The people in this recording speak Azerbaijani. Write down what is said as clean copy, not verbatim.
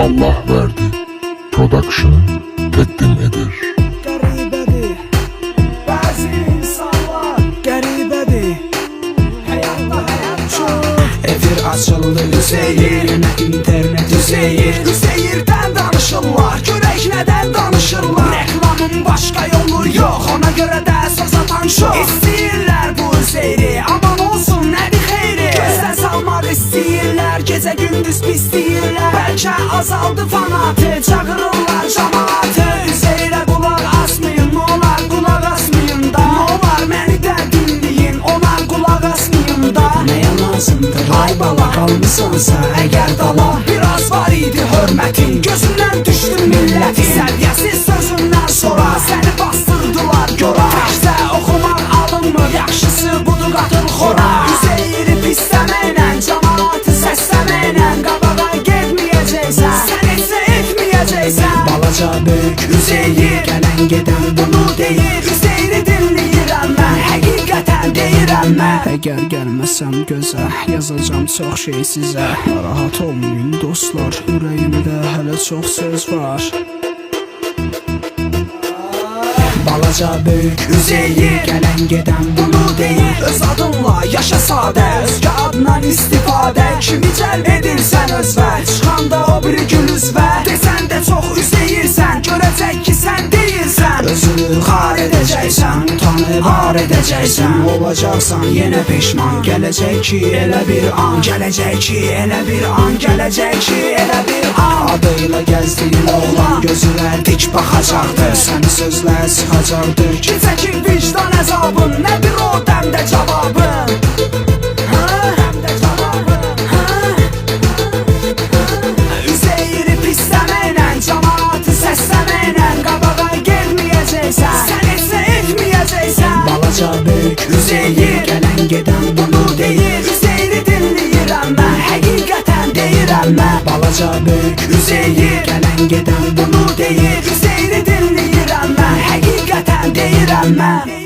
Allah verdi. Production təqdim edir. Qəribədir, bəzi insanlar qəribədir. Həyatda həyat çox. Efir açıldı Üzeyir, yenə internet Üzeyir. Üzeyirdən danışırlar, görək nədən danışırlar. Reklamın başqa yolu yox, ona görə də söz atan çox. İstəyirlər bu Üzeyri, aman olsun nədir xeyri. Gözdən salmaq istəyirlər, gecə gündüz pis deyirlər. Bəlkə azaldı fanatı, çağırırlar cəmaatı. Üzeyrə qulaq asmayın, nə olar qulaq asmayın da. Nə olar məni də dinləyin, ona qulaq asmayın da. Nəyə lazımdır, ay bala qalmısansa əgər dala. Biraz var idi hörmətin, gözündən düşdü millətin. Səviyyəsiz sözündən sonra səni bastırdılar gora. Təkcə oxumaq alınmır, yaxşısı budur qatıl xora. Üzeyri pisləməklə, cəmaatı səsləməklə qabağa getməyəcəksən, sən etsə etməyəcəksən. Balaca böyük Üzeyir, gələn gedən bunu deyir. Üzeyri dinləyirəm mən, həqiqətən deyirəm mən. Əgər gəlməsəm gözə, yazacam çox şey sizə. Narahat olmayın dostlar, ürəyimdə hələ çox söz var. Balaca böyük Üzeyir, gələn gedən bunu deyir. Öz adınla yaşa sadə, özgə adından istifadə. Kimi cəlb edirsən özvə, çıxanda o biri gül üzvə. Desən də çox Üzeyirsən, görəcək ki sən deyirsən. Özünü xar edəcəksən, utanıb var edəcəksən. Olacaqsan yenə peşman, gələcək ki elə bir an. Gələcək ki elə bir an, gələcək ki elə bir an. Adıyla gəzdiyin oğlan gözülər dik baxacaqdır. Səni sözlə sıxacaqdır ki çəkir vicdan əzabın. Nədir o dəmdə cavabın? Dəmdə cavabın. Üzeyri pisləməklə, cəmaatı səsləməklə qabağa gelməyəcəksən, sən etsə etməyəcəksən. Balaca böyük Üzeyir, gələn gedən bunu deyir. Üzeyri dinləyirəm mən, həqiqətən deyirəm mən. Balaca böyük Üzeyir, gələn gedən bunu deyir. Üzeyri dinləyirəm mən, həqiqətən deyirəm mən.